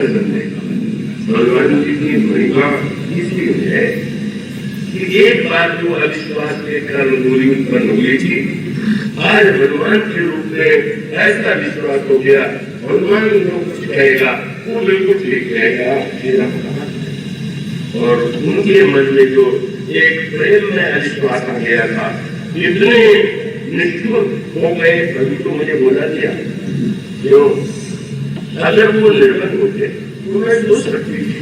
भगवान जी की महिमा इसलिए है कि एक बार जो अविश्वास के कारण दूरी उत्पन्न हुई थी, आज भगवान के रूप में ऐसा विश्वास हो गया, भगवान जो कुछ कहेगा वो बिल्कुल ठीक रहेगा। और उनके मन में जो एक प्रेम में अविश्वास आ गया था, इतने निष्ठुर हो गए। कभी तो मुझे बोला दिया जो अगर वो निर्भर होते तो मैं सोच सकती थी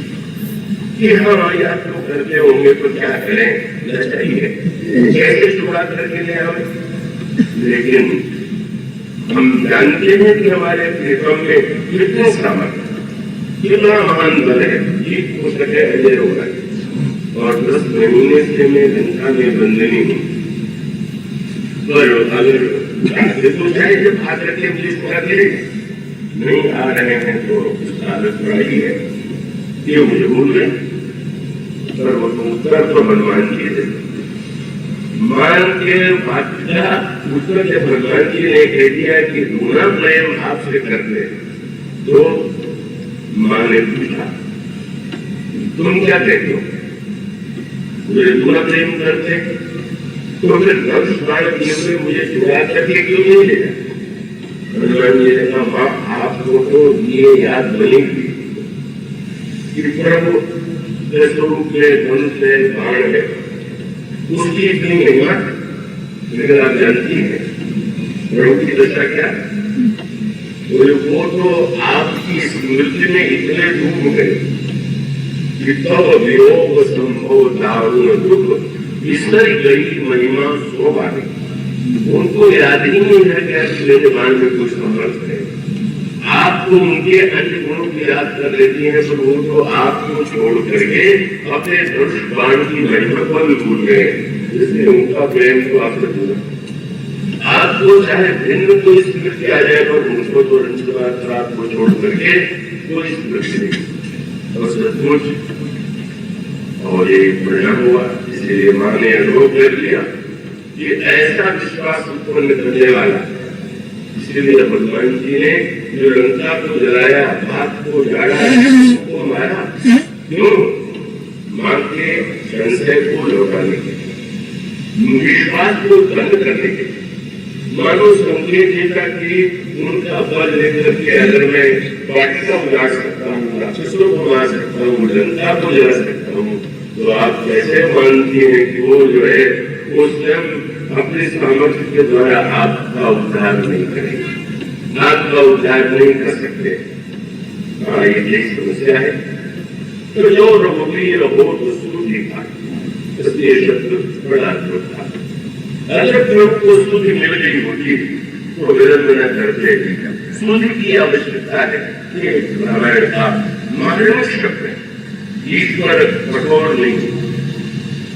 कि हाँ यार तो करते होंगे तो क्या करें, चाहिए कैसे जुड़ा करके ले आए। लेकिन हम जानते हैं कि हमारे प्रीतम में कितने सामर्थ्य, कितना महान बल है, जीत हो सके अजय होगा। और 10 महीने से मैं लंका में बंधनी हूँ, पर अगर तो चाहे जब आकर के मुझे नहीं आ रहे हैं तो हालत बढ़ाई है, ये मुझे भूल गए। पर वो तो उत्तर तो भगवान जी दे मान के बादशाह उत्तर जब भगवान जी ने कह दिया कि दूना प्रेम आपसे करते, तो मां ने पूछा तुम क्या कहते हो, मुझे दूना प्रेम करते तो फिर 10 बार किए हुए मुझे चुरा करके क्यों नहीं ले जाए। भगवान जी ने कहा मां आपको तो ये याद बनेगी कि प्रभु स्वरूप में धनुष है, बाण है, उसकी इतनी हिम्मत, लेकिन आप जानती है प्रभु की दशा क्या, वो तो आपकी स्मृति में इतने डूब गए कि तब वियोग संभव दारुण दुख विसर गई महिमा सो बारी। उनको याद ही नहीं है कि मेरे बाण में कुछ समर्थ है। आपको उनके अन्य गुणों की याद कर लेती है, तो वो तो आपको छोड़ करके अपने धनुष बाण की महिमा को भी भूल गए, इसलिए उनका प्रेम तो आपसे दूर। आपको चाहे भिन्न कोई स्मृति आ जाए, पर उनको तो रंजबाद को छोड़ करके कोई स्मृति नहीं। और सचमुच और ये परिणाम हुआ, इसलिए मां ने अनुभव कर लिया कि ऐसा विश्वास उत्पन्न करने वाला, इसलिए भगवान जी ने जो लंका को जलाया, बात को जाड़ा, उसको मारा, क्यों? मां के संशय को लौटाने के, विश्वास को दंड करने के, मानो संकेत देता कि उनका बल लेकर के अगर मैं वाटिका उजाड़ सकता हूँ, राक्षसों को मार सकता हूँ, लंका को जला सकता हूँ, तो आप कैसे मानती हैं कि वो जो है वो स्वयं अपने सामर्थ्य के द्वारा आपका उद्धार नहीं करेंगे, आपका उद्धार नहीं कर सकते। हाँ, ये समस्या है। तो जो रघुवीर रहो तो स्तुति था, इसलिए शब्द बड़ा अद्भुत था। अगर प्रभु को स्तुति मिल गई होती तो विलंब न करते। स्तुति की आवश्यकता है, ये रामायण का मानव शब्द है। ईश्वर कठोर नहीं,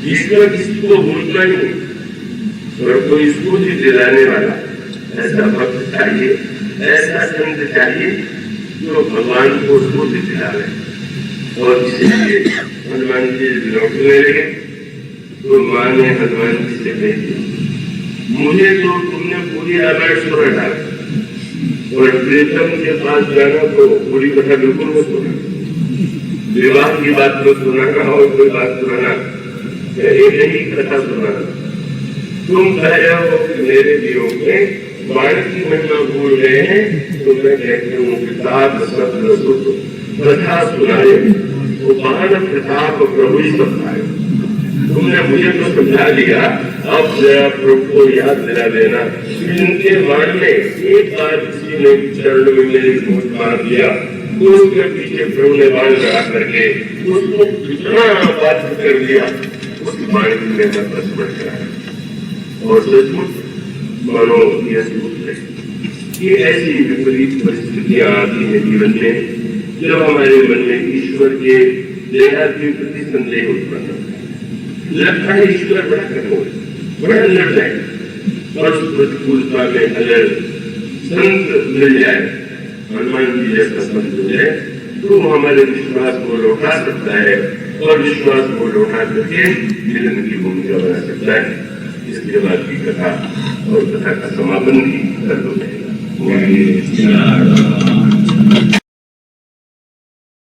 ईश्वर किसी को भूलना नहीं, और कोई स्तुति दिलाने वाला ऐसा भक्त चाहिए, ऐसा संत चाहिए जो भगवान को स्तुति दिलावे। और इसलिए हनुमान जी लौटने लगे तो मां ने हनुमान जी से कह दिया, मुझे तो तुमने पूरी रामायण सुना डाला, और प्रीतम के पास जाना तो पूरी कथा बिल्कुल मत सुना, विवाह की बात मत सुनाना और कोई बात सुनाना, एक ही कथा सुनाना। तुम कह रहे हो कि मेरे वियोग में बाण की महिमा भूल गए हैं, तो मैं कहती हूँ प्रताप शब्द सुख कथा सुनाए, वो बाण प्रताप प्रभु ही समझाए। तुमने मुझे तो समझा दिया, अब जरा प्रभु को याद दिला देना, इनके बाण में एक बार किसी ने चरण में मेरी खोज मार दिया, तो उसके पीछे प्रभु ने बाण लगा करके उसको कितना बात कर दिया, उसकी बाण की महिमा बस बढ़ गया। और सचमुच मानो ये ऐसी विपरीत परिस्थितियां आती है जीवन में, जब हमारे मन में ईश्वर के देहा के प्रति संदेह उत्पन्न होता है। लगता है ईश्वर बड़ा कठोर, बड़ा निर्दय, और उस प्रतिकूलता में अगर संत मिल जाए, हनुमान जी जैसा संत मिल जाए, तो हमारे विश्वास को लौटा सकता है, और विश्वास को लौटा करके मिलन की भूमिका बना सकता है। इसके बाद की कथा और कथा का समापन भी कर दो।